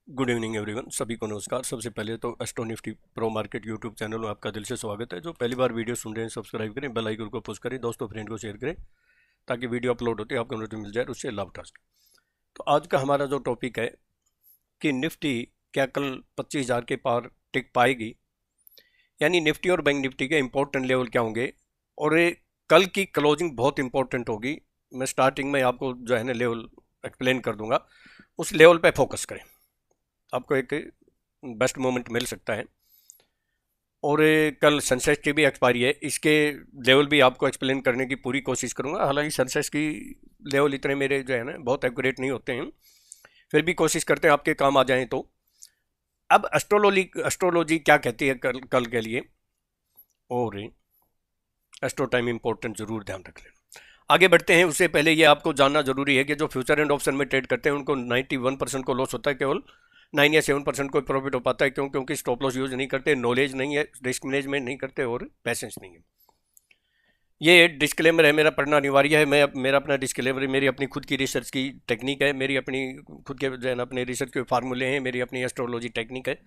Good evening everyone, सभी को नमस्कार। सबसे पहले तो astro Nifty pro market YouTube channel में आपका दिल से स्वागत है। जो पहली बार वीडियो सुन रहे हैं सब्सक्राइब करें, बेल आइकन को पुश करें, दोस्तों फ्रेंड को शेयर करें ताकि वीडियो अपलोड होते आपको नोटिस मिल जाए, उससे लाभ उठा सकें। तो आज का हमारा जो टॉपिक है कि निफ्टी क्या कल 25,000 के पार टिक पाएगी, यानी निफ्टी और बैंक निफ्टी के इंपॉर्टेंट लेवल क्या होंगे और ये कल की क्लोजिंग बहुत इंपॉर्टेंट होगी। मैं स्टार्टिंग में आपको जो है ना लेवल एक्सप्लेन कर दूंगा, उस लेवल पे फोकस करें, आपको एक बेस्ट मोमेंट मिल सकता है। और कल सनसेट की भी एक्सपायरी है, इसके लेवल भी आपको एक्सप्लेन करने की पूरी कोशिश करूंगा। हालांकि सनसेट की लेवल इतने मेरे जो है ना बहुत एक्यूरेट नहीं होते हैं, फिर भी कोशिश करते हैं आपके काम आ जाएं। तो अब एस्ट्रोलॉजी क्या कहती है कल के लिए, और एस्ट्रो टाइम इंपॉर्टेंट जरूर ध्यान रख लेना। आगे बढ़ते हैं, उससे पहले ये आपको जानना जरूरी है कि जो फ्यूचर एंड ऑप्शन में ट्रेड करते हैं उनको 91% को लॉस होता है, केवल 9 या 7% को प्रॉफिट हो पाता है। क्यों? क्योंकि स्टॉप लॉस यूज नहीं करते, नॉलेज नहीं है, रिस्क मैनेजमेंट नहीं करते और पैसेंस नहीं है। ये डिस्क्लेमर है, मेरा पढ़ना अनिवार्य है। मैं मेरा अपना डिस्क्लेमर, मेरी अपनी खुद की रिसर्च की टेक्निक है, मेरी अपनी खुद के जो है ना अपने रिसर्च के फार्मूले हैं, मेरी अपनी एस्ट्रोलॉजी टेक्निक है,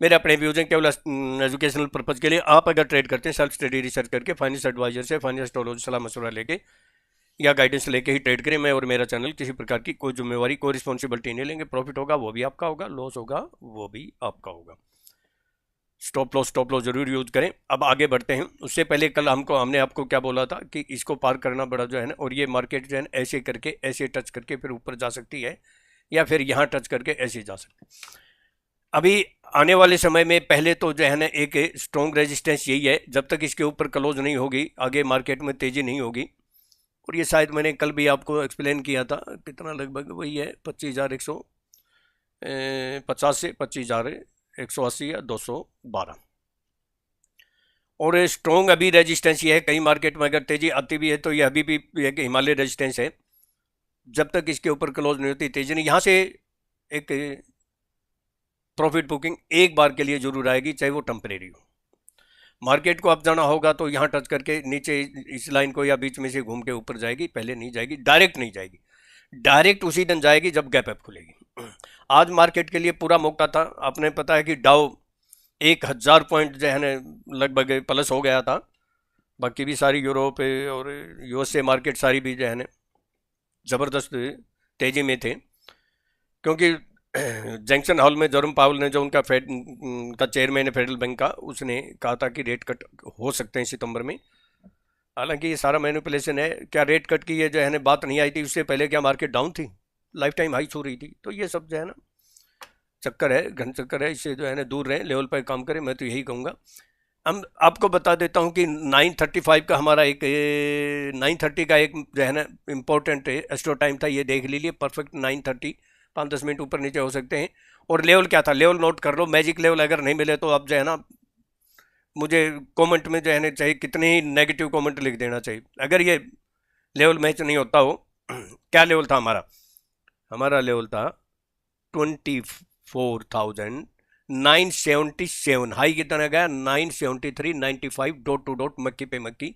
मेरे अपने व्यूज हैं, केवल एजुकेशनल पर्पज़ के लिए। आप अगर ट्रेड करते हैं सेल्फ स्टडी रिसर्च करके, फाइनेंस एडवाइजर से फाइनेंस एस्ट्रोलॉजी सलाह मशवरा लेके या गाइडेंस लेके ही ट्रेड करें। मैं और मेरा चैनल किसी प्रकार की कोई जिम्मेवारी, कोई रिस्पॉन्सिबिलिटी नहीं लेंगे। प्रॉफिट होगा वो भी आपका होगा, लॉस होगा वो भी आपका होगा। स्टॉप लॉस जरूर यूज करें। अब आगे बढ़ते हैं, उससे पहले कल हमने आपको क्या बोला था कि इसको पार करना बड़ा जो है ना, और ये मार्केट जो है ना ऐसे करके, ऐसे टच करके फिर ऊपर जा सकती है, या फिर यहाँ टच करके ऐसे जा सकती है। अभी आने वाले समय में पहले तो जो है ना एक स्ट्रॉन्ग रेजिस्टेंस यही है, जब तक इसके ऊपर क्लोज नहीं होगी आगे मार्केट में तेजी नहीं होगी। और ये शायद मैंने कल भी आपको एक्सप्लेन किया था, कितना लगभग वही है 25,150 से 25,180 या 212। और स्ट्रॉन्ग अभी रेजिस्टेंस ये है, कई मार्केट में अगर तेजी आती भी है तो ये अभी भी एक हिमालय रेजिस्टेंस है। जब तक इसके ऊपर क्लोज नहीं होती तेजी नहीं, यहाँ से एक प्रॉफिट बुकिंग एक बार के लिए जरूर आएगी, चाहे वो टेम्परेरी हो। मार्केट को अब जाना होगा तो यहाँ टच करके नीचे इस लाइन को या बीच में से घूम के ऊपर जाएगी, पहले नहीं जाएगी, डायरेक्ट नहीं जाएगी। डायरेक्ट उसी दिन जाएगी जब गैप अप खुलेगी। आज मार्केट के लिए पूरा मौका था। आपने पता है कि डाउ 1,000 पॉइंट जो है ना लगभग प्लस हो गया था, बाकी भी सारी यूरोप और यूएसए मार्केट सारी भी जो है ना ज़बरदस्त तेज़ी में थे। क्योंकि जंक्शन हॉल में जरूम पावल ने, जो उनका फेड का चेयरमैन है फेडरल बैंक का, उसने कहा था कि रेट कट हो सकते हैं सितंबर में। हालांकि ये सारा मैनिपुलेशन है। क्या रेट कट की ये जो है ना बात नहीं आई थी उससे पहले? क्या मार्केट डाउन थी, लाइफ टाइम हाई छू रही थी? तो ये सब जो है ना चक्कर है, घन चक्कर है, इससे जो है ना दूर रहें, लेवल पर काम करें, मैं तो यही कहूँगा। हम आपको बता देता हूँ कि 9:35 का हमारा एक 9:30 का एक जो है ना इम्पोर्टेंट एस्ट्रो टाइम था, ये देख लीजिए परफेक्ट 9:30, 5-10 मिनट ऊपर नीचे हो सकते हैं। और लेवल क्या था, लेवल नोट कर लो, मैजिक लेवल। अगर नहीं मिले तो आप जो है ना मुझे कमेंट में जो है ना चाहे कितने ही नेगेटिव कमेंट लिख देना चाहिए अगर ये लेवल मैच नहीं होता हो। क्या लेवल था हमारा? हमारा लेवल था 24,977। हाई कितना गया? 973.95, डॉट टू डॉट, मक्की पे मक्की।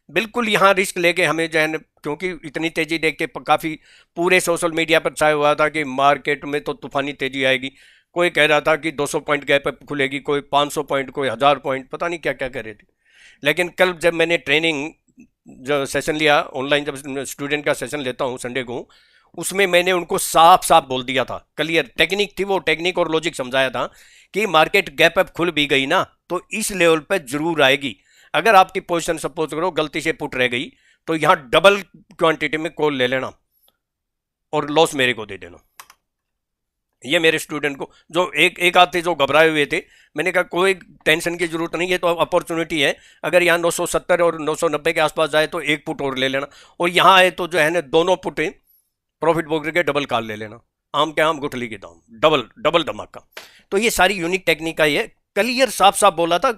बिल्कुल यहाँ रिस्क लेके हमें जो है ना, क्योंकि इतनी तेजी देख के काफ़ी पूरे सोशल मीडिया पर छाया हुआ था कि मार्केट में तो तूफानी तेजी आएगी। कोई कह रहा था कि 200 पॉइंट गैप अप खुलेगी, कोई 500 पॉइंट, कोई 1000 पॉइंट, पता नहीं क्या क्या कह रहे थे। लेकिन कल जब मैंने ट्रेनिंग जो सेशन लिया ऑनलाइन, जब स्टूडेंट का सेशन लेता हूँ संडे को, उसमें मैंने उनको साफ साफ बोल दिया था, क्लियर टेक्निक थी वो, टेक्निक और लॉजिक समझाया था कि मार्केट गैप अप खुल भी गई ना तो इस लेवल पर जरूर आएगी। अगर आपकी पोजीशन सपोज करो गलती से पुट रह गई तो यहां डबल क्वांटिटी में कॉल ले लेना और लॉस मेरे को दे देना। ये मेरे स्टूडेंट को, जो एक आध थे जो घबराए हुए थे, मैंने कहा कोई टेंशन की जरूरत नहीं है, तो अपॉर्चुनिटी है। अगर यहाँ 970 और 990 के आसपास जाए तो एक पुट और ले लेना, और यहाँ आए तो जो है ना दोनों पुट प्रॉफिट बुक करके डबल कॉल ले लेना। आम के आम गुठली के दाम, डबल डबल धमाका। तो ये सारी यूनिक टेक्निक का ये क्लियर साफ साफ बोला था,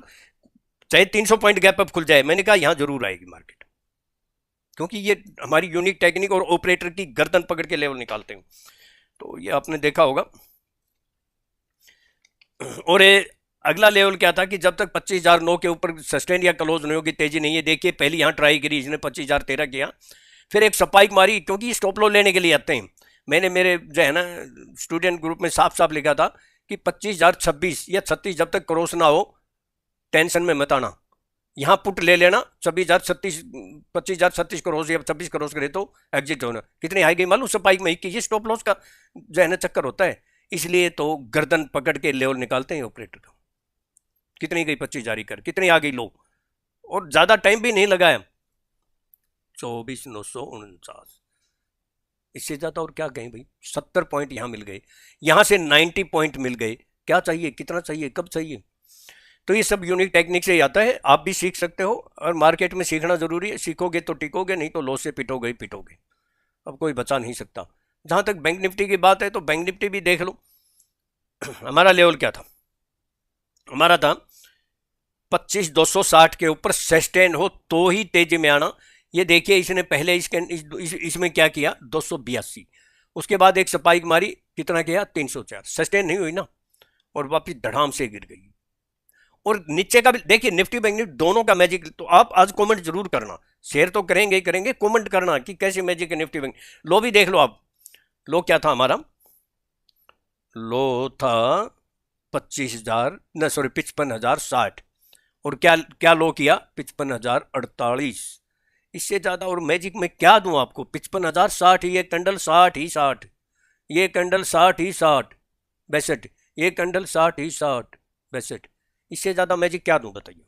चाहे 300 पॉइंट गैप अप खुल जाए, मैंने कहा यहां जरूर आएगी मार्केट, क्योंकि ये हमारी यूनिक टेक्निक और ऑपरेटर की गर्दन पकड़ के लेवल निकालते हैं। तो ये आपने देखा होगा। और अगला लेवल क्या था कि जब तक 25,009 के ऊपर सस्टेन या क्लोज नहीं होगी, तेजी नहीं है। देखिए पहले यहां ट्राई करी इसने, 25,013 किया, फिर एक स्पाइक मारी, क्योंकि स्टॉप लॉस लेने के लिए आते हैं। मैंने मेरे जो है ना स्टूडेंट ग्रुप में साफ साफ लिखा था कि 25,026 या 36 जब तक क्रॉस ना हो टेंशन में मत आना, यहाँ पुट ले लेना 25,036 क्रॉस या 26 क्रॉस करे तो एग्जिट होना। कितनी आई गई मालूम स्पाइक में? 21। ये स्टॉप लॉस का जो है ना चक्कर होता है, इसलिए तो गर्दन पकड़ के लेवल निकालते हैं ऑपरेटर का। कितनी गई? 25 जारी कर, कितनी आ गई लो, और ज्यादा टाइम भी नहीं लगाया, 24,949। इससे ज्यादा और क्या कहें भाई? 70 पॉइंट यहां मिल गए, यहां से 90 पॉइंट मिल गए। क्या चाहिए? कितना चाहिए? कब चाहिए? तो ये सब यूनिक टेक्निक से ही आता है, आप भी सीख सकते हो, और मार्केट में सीखना जरूरी है। सीखोगे तो टिकोगे, नहीं तो लॉस से पिटोगे ही पिटोगे, अब कोई बचा नहीं सकता। जहां तक बैंक निफ्टी की बात है तो बैंक निफ्टी भी देख लो। हमारा लेवल क्या था? हमारा था 25,260 के ऊपर सस्टेन हो तो ही तेजी में आना। ये देखिए इसने पहले इसमें क्या किया? 282, उसके बाद एक स्पाइक मारी, कितना किया? 304, सस्टेन नहीं हुई ना, और वापिस धड़ाम से गिर गई। और नीचे का भी देखिए, निफ्टी बैंक निफ्टी दोनों का मैजिक। तो आप आज कमेंट जरूर करना, शेयर तो करेंगे ही करेंगे, कमेंट करना कि कैसे मैजिक है निफ्टी बैंक। लो भी देख लो आप, लो क्या था हमारा? लो था 25,000 न सॉरी 55,060, और क्या क्या लो किया? 55,048। इससे ज्यादा और मैजिक में क्या दूं आपको? 55,060 ही, ये कैंडल 60 ही 60, ये कैंडल 60 ही 60 62, ये कैंडल 60 ही 60 62। इससे ज्यादा मैजिक क्या दूं बताइए?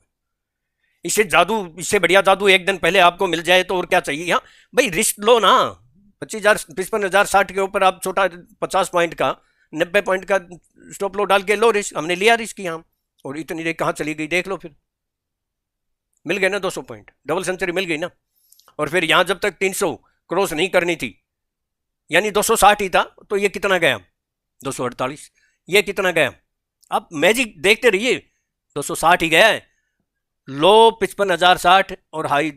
इससे जादू, इससे बढ़िया जादू एक दिन पहले आपको मिल जाए तो और क्या चाहिए? यहाँ भाई रिस्क लो ना। 25,000 55,060 के ऊपर आप छोटा 50 पॉइंट का 90 पॉइंट का स्टॉप लो डाल के लो रिस्क। हमने लिया रिस्क यहाँ, और इतनी देर कहाँ चली गई देख लो। फिर मिल गए ना 200 पॉइंट, डबल सेंचुरी मिल गई ना। और फिर यहां जब तक 300 क्रॉस नहीं करनी थी, यानी 260 ही था, तो ये कितना गया? 248। ये कितना गया? आप मैजिक देखते रहिए, 260 ही गया है। लो 55,060 और हाई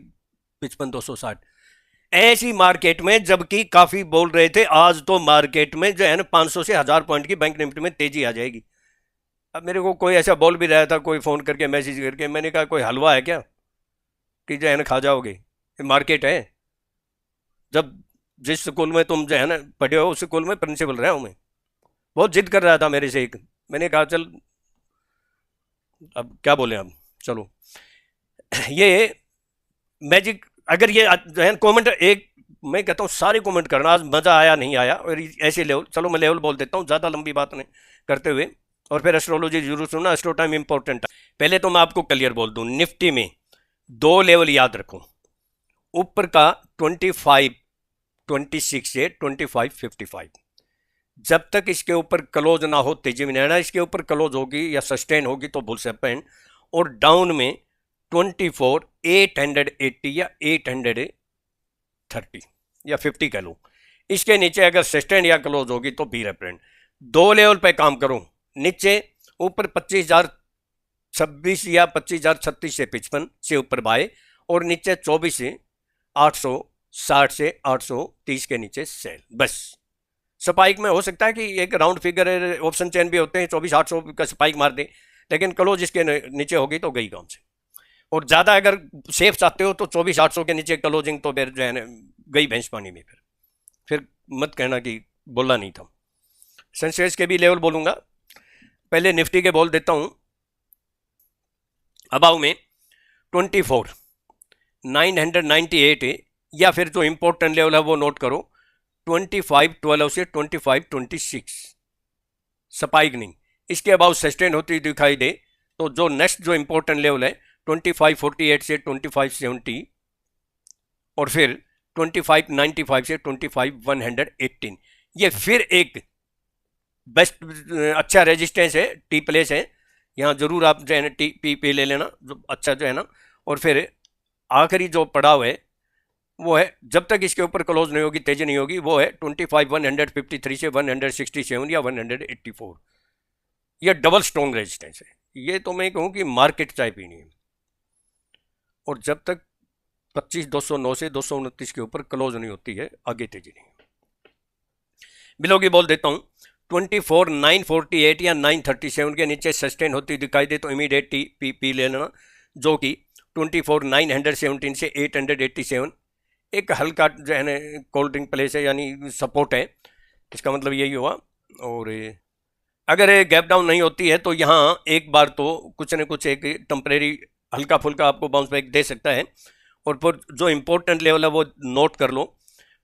55,260। ऐसी मार्केट में, जबकि काफी बोल रहे थे आज तो मार्केट में जो है ना 500 से 1000 पॉइंट की बैंक निफ्टी में तेजी आ जाएगी। अब मेरे को कोई ऐसा बोल भी रहा था, कोई फोन करके मैसेज करके, मैंने कहा कोई हलवा है क्या कि जो है ना खा जाओगे? मार्केट है। जब जिस स्कूल में तुम जो है ना पढ़े हो उस स्कूल में प्रिंसिपल रहा हूं मैं, बहुत जिद कर रहा था मेरे से एक, मैंने कहा चल अब क्या बोले, अब चलो। ये मैजिक, अगर ये जो है कमेंट एक, मैं कहता हूँ सारे कमेंट करना, आज मजा आया नहीं आया, और ऐसे लेवल, चलो मैं लेवल बोल देता हूँ ज़्यादा लंबी बात नहीं करते हुए, और फिर एस्ट्रोलॉजी जरूर सुनना, एस्ट्रो टाइम इंपॉर्टेंट है। पहले तो मैं आपको क्लियर बोल दूं, निफ्टी में 2 लेवल याद रखो, ऊपर का 25-26 से 25-55, जब तक इसके ऊपर क्लोज ना हो तेजी में रहना, इसके ऊपर क्लोज होगी या सस्टेन होगी तो बुल सेपन। और डाउन में 24,880 या 830 या 50 कह लो, इसके नीचे अगर सस्टेन या क्लोज होगी तो बी रेफरेंट। 2 लेवल पे काम करो, नीचे ऊपर 25,026 या 25,036 से 55 से ऊपर बाय, और नीचे 24 से 860 से 830 के नीचे सेल। बस स्पाइक में हो सकता है कि एक राउंड फिगर ऑप्शन चेन भी होते हैं, 24,800 का स्पाइक मार दे, लेकिन क्लोज इसके नीचे होगी तो गई काम से। और ज़्यादा अगर सेफ चाहते हो तो 24,800 के नीचे क्लोजिंग तो फिर जो है ना गई भैंस पानी में। फिर मत कहना कि बोला नहीं था। सेंसेक्स के भी लेवल बोलूंगा, पहले निफ्टी के बोल देता हूं। अबाउ में 24,998 है, या फिर जो इंपॉर्टेंट लेवल है वो नोट करो 25,12 से 25,26 स्पाइक नहीं, इसके अबाउ सस्टेन होती दिखाई दे तो जो नेक्स्ट जो इंपॉर्टेंट लेवल है 25,48 से 25,70, और फिर 25,95 से 25,118, ये फिर एक बेस्ट अच्छा रेजिस्टेंस है, टी प्लेस है, यहाँ जरूर आप जो है ना टी पी पे ले लेना, जो अच्छा जो है ना। और फिर आखिरी जो पड़ाव है वो है, जब तक इसके ऊपर क्लोज नहीं होगी, तेजी नहीं होगी, वो है 25,153 से 167 या 184। ये डबल स्ट्रॉन्ग रेजिस्टेंस है, ये तो मैं कहूँ कि मार्केट चाय पीनी है। और जब तक 25,209 से 229 के ऊपर क्लोज नहीं होती है, आगे तेजी नहीं। बिलो की बोल देता हूँ, 24,948 या 937 के नीचे सस्टेन होती दिखाई दे तो इमीडिएट पी ले लेना, जो कि 24,917 से 887, एक हल्का जो है ना कोल्ड ड्रिंक प्लेस है, यानी सपोर्ट है। इसका मतलब यही हुआ। और अगर गैप डाउन नहीं होती है तो यहाँ एक बार तो कुछ न कुछ एक टेम्परेरी हल्का फुल्का आपको बाउंस बैक दे सकता है। और फिर जो इम्पोर्टेंट लेवल है वो नोट कर लो,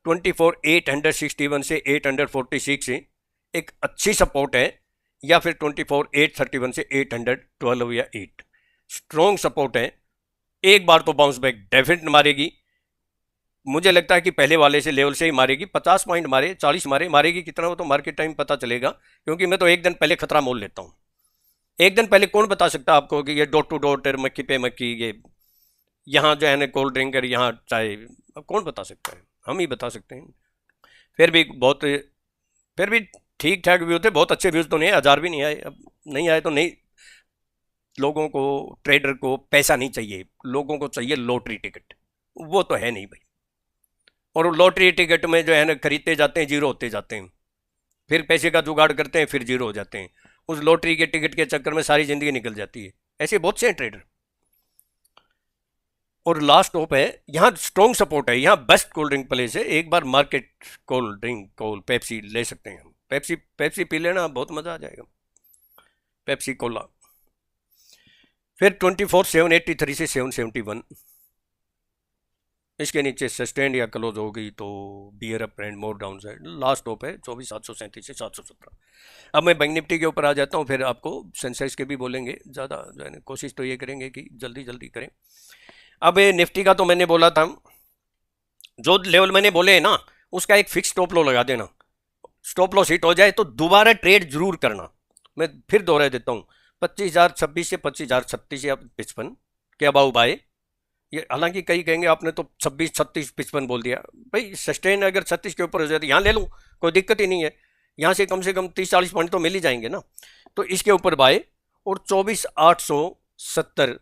24,861 से 846 से एक अच्छी सपोर्ट है, या फिर 24,831 से 812 या 8 स्ट्रॉन्ग सपोर्ट है। एक बार तो बाउंस बैक डेफिनेट मारेगी, मुझे लगता है कि पहले वाले से लेवल से ही मारेगी। 50 पॉइंट मारे, 40 मारे, मारेगी कितना वो तो मार्केट टाइम पता चलेगा, क्योंकि मैं तो एक दिन पहले खतरा मोल लेता हूँ। एक दिन पहले कौन बता सकता है आपको कि ये डॉट टू डॉट मक्खी पे मक्खी, ये यहाँ जो है ना कोल्ड ड्रिंक और यहाँ चाय, अब कौन बता सकता है? हम ही बता सकते हैं। फिर भी ठीक ठाक व्यू थे, बहुत अच्छे व्यूज़ तो नहीं, 1000 भी नहीं आए। अब नहीं आए तो नहीं, लोगों को, ट्रेडर को पैसा नहीं चाहिए, लोगों को चाहिए लॉटरी टिकट, वो तो है नहीं भाई। और लॉटरी टिकट में जो है ना खरीदते जाते हैं, जीरो होते जाते हैं, फिर पैसे का जुगाड़ करते हैं, फिर जीरो हो जाते हैं। उस लॉटरी के टिकट के चक्कर में सारी ज़िंदगी निकल जाती है। ऐसे बहुत से हैं ट्रेडर। और लास्ट टॉप है, यहाँ स्ट्रॉन्ग सपोर्ट है, यहाँ बेस्ट कोल्ड ड्रिंक प्लेस है। एक बार मार्केट कोल्ड ड्रिंक पेप्सी ले सकते हैं हम। पेप्सी पी लेना, बहुत मज़ा आ जाएगा, पेप्सी कोला। फिर 24,783 से 771, इसके नीचे सस्टेंड या क्लोज होगी तो beer up and more down side. Last top है 24,737 से 717। अब मैं बैंक निफ्टी के ऊपर आ जाता हूँ, फिर आपको सेंसेक्स के भी बोलेंगे। ज़्यादा जो है कोशिश तो ये करेंगे कि जल्दी जल्दी करें। अब निफ्टी का तो मैंने बोला था, जो लेवल मैंने बोले हैं ना, उसका एक फिक्स स्टॉप लो लगा देना। स्टॉप लॉस हिट हो जाए तो दोबारा ट्रेड जरूर करना। मैं फिर दोहरा देता हूँ, 25,026 से 25,036 या 55 के अबाउ बाय। ये हालांकि कई कहेंगे आपने तो 26, 36, 55 बोल दिया। भाई सस्टेन अगर 36 के ऊपर हो जाए तो यहाँ ले लूँ, कोई दिक्कत ही नहीं है। यहाँ से कम 30-40 पॉइंट तो मिल ही जाएंगे ना, तो इसके ऊपर बाय। और 24,870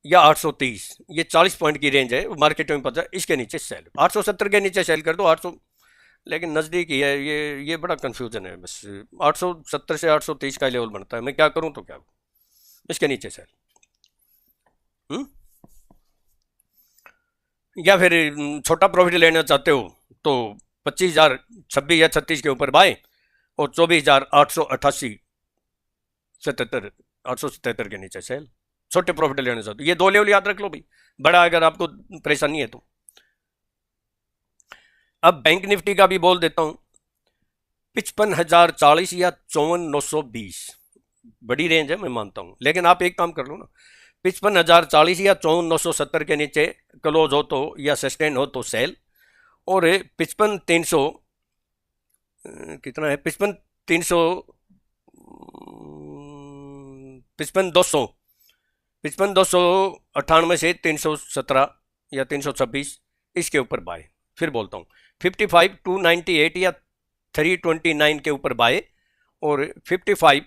या 830, ये 40 पॉइंट की रेंज है, मार्केट में पता है। इसके नीचे सेल, 870 के नीचे सेल कर दो, 800, लेकिन नज़दीक ही है ये बड़ा कंफ्यूजन है बस। 870 से 830 का लेवल बनता है, मैं क्या करूं तो क्या करूं? इसके नीचे सेल। या फिर छोटा प्रॉफिट लेना चाहते हो तो 25,026 या 36 के ऊपर बाय, और 24,888 77 877 के नीचे सेल। छोटे प्रॉफिट लेना चाहते हो, ये दो लेवल याद रख लो भाई, बड़ा अगर आपको परेशानी है तो। अब बैंक निफ्टी का भी बोल देता हूं, 55,040 या 54,920, बड़ी रेंज है मैं मानता हूं, लेकिन आप एक काम कर लो ना, 55,040 या 54,970 के नीचे क्लोज हो तो, या सस्टेन हो तो सेल। और 55,300 कितना है, 55,300 55,200 55,298 से 317 या 326, इसके ऊपर बाय। फिर बोलता हूँ 55,298 या 329 के ऊपर बाय, और 45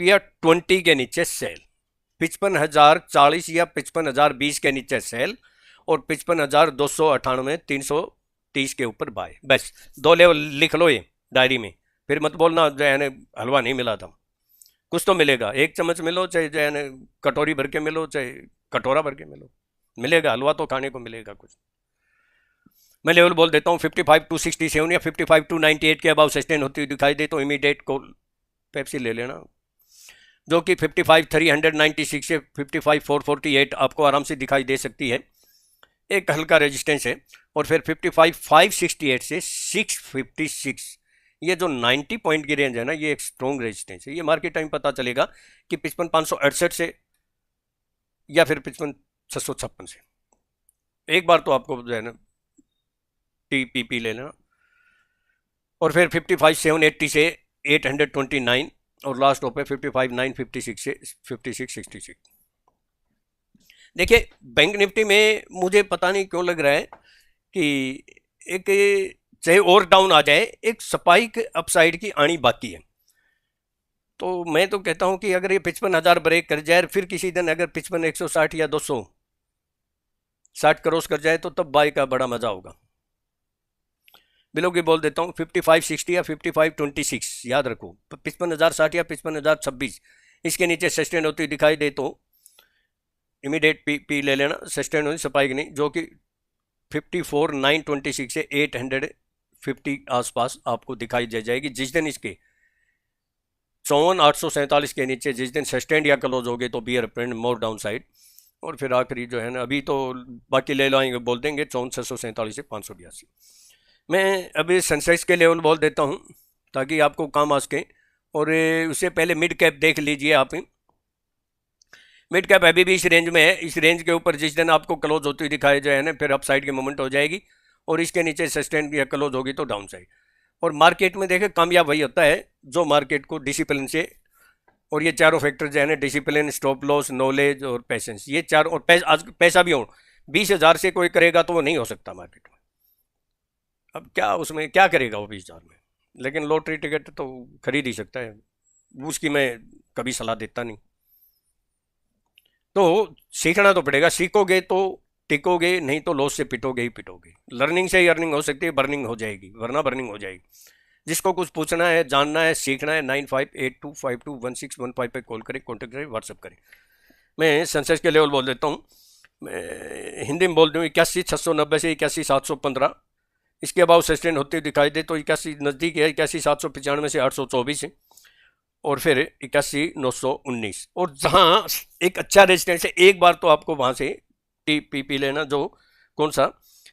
या 20 के नीचे सेल। 55,040 या 55,020 के नीचे सेल, और 55,298 330 के ऊपर बाय। बस दो लेवल लिख लो ये डायरी में, फिर मत बोलना जो है हलवा नहीं मिला था। कुछ तो मिलेगा, एक चम्मच मिलो, चाहे जो है कटोरी भर के मिलो, चाहे कटोरा भर के मिलो, मिलेगा हलवा तो खाने को मिलेगा कुछ। मैं लेवल बोल देता हूँ, 55,267 या 55,298 के अबाव सस्टेन होती हुई दिखाई दे तो इमीडिएट कॉल पेप्सी ले लेना, जो कि 55,396 से 55,448 आपको आराम से दिखाई दे सकती है, एक हल्का रेजिस्टेंस है। और फिर 55,568 से 656, ये जो 90 पॉइंट की रेंज है ना, ये एक स्ट्रॉन्ग रेजिस्टेंस है। ये मार्केट टाइम पता चलेगा कि 55,568 से या फिर 55,656 से। एक बार तो आपको जो है ना TPP ले लेना। और फिर 55,780 से 829, और लास्ट टॉप है 55,956 से 5666। देखिए बैंक निफ्टी में मुझे पता नहीं क्यों लग रहा है कि एक, चाहे और डाउन आ जाए, एक स्पाइक अपसाइड की आनी बाकी है। तो मैं तो कहता हूं कि अगर ये 55,000 ब्रेक कर जाए, फिर किसी दिन अगर 55,160 या 260 क्रॉस कर जाए तो तब बाई का बड़ा मजा होगा। बिलो की बोल देता हूँ 5560 या 5526, याद रखो 55,060 या 55,026, इसके नीचे सस्टेन होती दिखाई दे तो इमीडिएट पी ले लेना। सस्टेन होती स्पाइक नहीं, जो कि 54,926 से 850 आसपास आपको दिखाई दे जाएगी। जिस दिन इसके 54,847 के नीचे जिस दिन सस्टेंड या क्लोज हो गए तो bear print more down side. और फिर आखिरी जो है ना, अभी तो बाकी ले लाएंगे, बोल देंगे 54,647 से 582। मैं अभी सेंसेक्स के लेवल बोल देता हूँ ताकि आपको काम आ सके। और उससे पहले मिड कैप देख लीजिए आप। मिड कैप अभी भी इस रेंज में है। इस रेंज के ऊपर जिस दिन आपको क्लोज होती हुई दिखाई जाए ना, फिर अप साइड की मूवमेंट हो जाएगी और इसके नीचे सस्टेन या क्लोज होगी तो डाउन साइड। और मार्केट में देखें, कामयाब वही होता है जो मार्केट को डिसिप्लिन से, और ये चारों फैक्टर जो है ना, डिसिप्लिन, स्टॉप लॉस, नॉलेज और पेशेंस, ये चार, और आज पैसा भी हो 20,000 से कोई करेगा तो वो नहीं हो सकता मार्केट में। अब क्या उसमें क्या करेगा वो 20,000 में, लेकिन लॉटरी टिकट तो खरीद ही सकता है, उसकी मैं कभी सलाह देता नहीं। तो सीखना तो पड़ेगा, सीखोगे तो टिकोगे, नहीं तो लॉस से पिटोगे ही पिटोगे। लर्निंग से ही अर्निंग हो सकती है, बर्निंग हो जाएगी, वरना बर्निंग हो जाएगी। जिसको कुछ पूछना है, जानना है, सीखना है, 9582521615 पे कॉल करें, कॉन्टेक्ट करें, व्हाट्सअप करें। मैं सेंसेक्स के लेवल बोल देता हूँ, मैं हिंदी में बोल दूँ 81,690 से 81,715। इसके अबाउ सस्टेन होते दिखाई दे तो 81 नज़दीक है, 81,795 से 824 है, और फिर 81,919। और जहाँ एक अच्छा रेजिस्टेंस है, एक बार तो आपको वहाँ से TPP लेना, जो कौन सा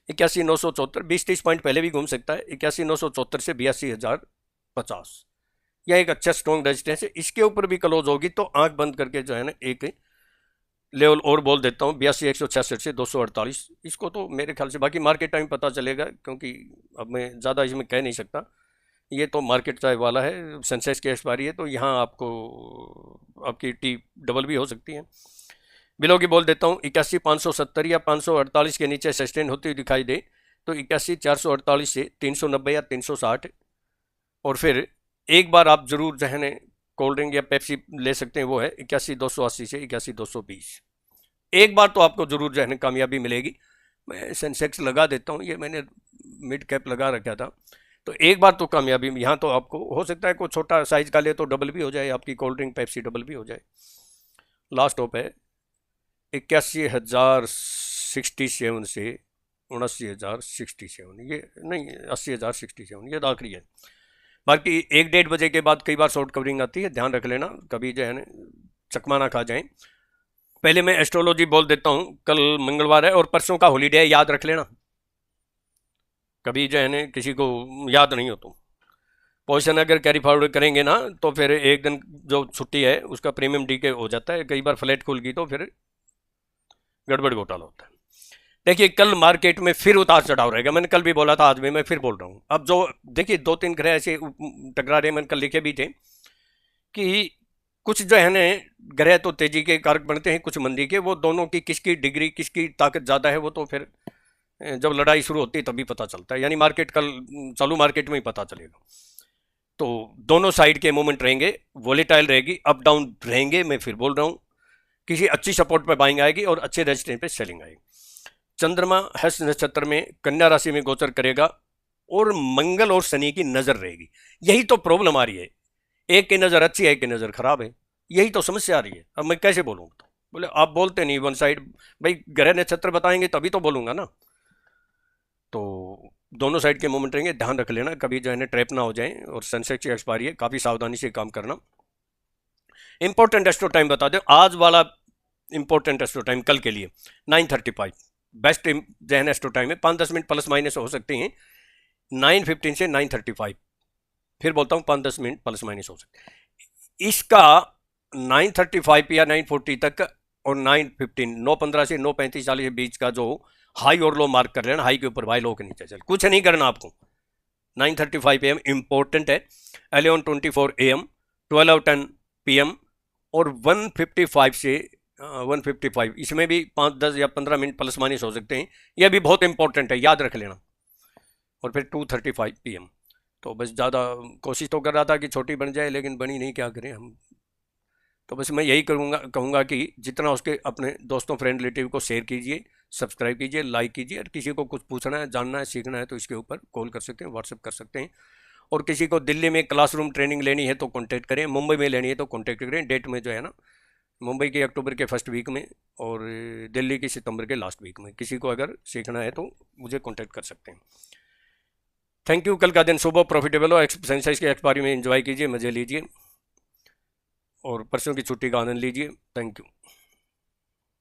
81,974, 20-30 पॉइंट पहले भी घूम सकता है। 81,974 से 82,050 यह एक अच्छा स्ट्रॉन्ग रेजिस्टेंस है। इसके ऊपर भी क्लोज होगी तो आंख बंद करके जो है ना एक लेवल और बोल देता हूँ, 82,166 से 248। इसको तो मेरे ख्याल से बाकी मार्केट टाइम पता चलेगा, क्योंकि अब मैं ज़्यादा इसमें कह नहीं सकता। ये तो मार्केट चाहे वाला है, सेंसेक्स की एक्सपायरी है, तो यहाँ आपको आपकी टी डबल भी हो सकती है। बिलो की बोल देता हूँ 81,570 या 548 के नीचे सस्टेन होती हुई दिखाई दे तो 81,448 से 390 या 360। और फिर एक बार आप जरूर जो है कोल्ड ड्रिंक या पेप्सी ले सकते हैं, वो है 81,280 से 81,220। एक बार तो आपको जरूर जो है कामयाबी मिलेगी। मैं सेंसेक्स लगा देता हूँ, ये मैंने मिड कैप लगा रखा था, तो एक बार तो कामयाबी यहाँ तो आपको हो सकता है। कोई छोटा साइज का ले तो डबल भी हो जाए, आपकी कोल्ड ड्रिंक पेप्सी डबल भी हो जाए। लास्ट होप है 81,067 से 79,067, ये नहीं 80,067, ये तो आखिरी है। बाकी 1-1:30 बजे के बाद कई बार शॉर्ट कवरिंग आती है, ध्यान रख लेना, कभी जो है ना चकमा ना खा जाए। पहले मैं एस्ट्रोलॉजी बोल देता हूँ, कल मंगलवार है और परसों का हॉलीडे है, याद रख लेना। कभी जो है ना किसी को याद नहीं हो तो पोजीशन अगर कैरी फॉरवर्ड करेंगे ना, तो फिर एक दिन जो छुट्टी है उसका प्रीमियम डीके हो जाता है। कई बार फ्लैट खुल गई तो फिर गड़बड़ घोटाला होता है। देखिए कल मार्केट में फिर उतार चढ़ाव रहेगा, मैंने कल भी बोला था, आज भी मैं फिर बोल रहा हूँ। अब जो देखिए 2-3 ग्रह ऐसे टकरा रहे, मैंने कल लिखे भी थे कि कुछ जो है ना ग्रह तो तेजी के कारक बनते हैं, कुछ मंदी के। वो दोनों की किसकी डिग्री, किसकी ताकत ज़्यादा है, वो तो फिर जब लड़ाई शुरू होती है तभी पता चलता है। यानी मार्केट कल चालू मार्केट में ही पता चलेगा। तो दोनों साइड के मूवमेंट रहेंगे, वोलेटाइल रहेगी, अप डाउन रहेंगे। मैं फिर बोल रहा हूँ, किसी अच्छी सपोर्ट पर बाइंग आएगी और अच्छे रेजिस्टेंस पे सेलिंग आएगी। चंद्रमा हस्त नक्षत्र में कन्या राशि में गोचर करेगा और मंगल और शनि की नजर रहेगी। यही तो प्रॉब्लम आ रही है, एक की नजर अच्छी है, एक की नजर खराब है, यही तो समस्या आ रही है। अब मैं कैसे बोलूँ? तो बोले आप बोलते नहीं वन साइड, भाई ग्रह नक्षत्र बताएंगे तभी तो बोलूंगा ना। तो दोनों साइड के मूवमेंट रहेंगे, ध्यान रख लेना, कभी जो है ना ट्रैप ना हो जाए। और सनसेट की एक्सपायरी है, काफ़ी सावधानी से काम करना। इंपॉर्टेंट एस्ट्रो टाइम बता दो, आज वाला इंपॉर्टेंट एस्ट्रो टाइम कल के लिए 9:35 बेस्ट जो है ना एस्ट्रो टाइम है। 5-10 मिनट प्लस माइनस हो सकते हैं, 9:15 से 9:35। फिर बोलता हूँ 5-10 मिनट प्लस माइनस हो सकते हैं। इसका 9:35 या 9:40 तक और 9:15, 9:15 से 9:35 के बीच का जो हाई और लो मार्क कर लेना, हाई के ऊपर बाय, लो के नीचे चल, कुछ नहीं करना आपको। 9:35 AM इंपॉर्टेंट है, 11:24 AM, 12:10 PM और 1:55 से 1:55, इसमें भी 5-10 या 15 मिनट प्लस माइनस हो सकते हैं। यह भी बहुत इंपॉर्टेंट है, याद रख लेना। और फिर 2:35 PM। तो बस ज़्यादा कोशिश तो कर रहा था कि छोटी बन जाए, लेकिन बनी नहीं, क्या करें हम। तो बस मैं यही कहूँगा कि जितना उसके अपने दोस्तों, फ्रेंड, रिलेटिव को शेयर कीजिए, सब्सक्राइब कीजिए, लाइक कीजिए। और किसी को कुछ पूछना है, जानना है, सीखना है तो इसके ऊपर कॉल कर सकते हैं, व्हाट्सएप कर सकते हैं। और किसी को दिल्ली में क्लासरूम ट्रेनिंग लेनी है तो कॉन्टैक्ट करें, मुंबई में लेनी है तो कॉन्टैक्ट करें। डेट में जो है ना मुंबई के अक्टूबर के फर्स्ट वीक में और दिल्ली की सितंबर के लास्ट वीक में। किसी को अगर सीखना है तो मुझे कांटेक्ट कर सकते हैं। Thank you. कल का दिन सुबह प्रॉफिटेबल हो, फ्रेंचाइज के एक्सपायरी में एंजॉय कीजिए, मजे लीजिए और परसों की छुट्टी का आनंद लीजिए। Thank you.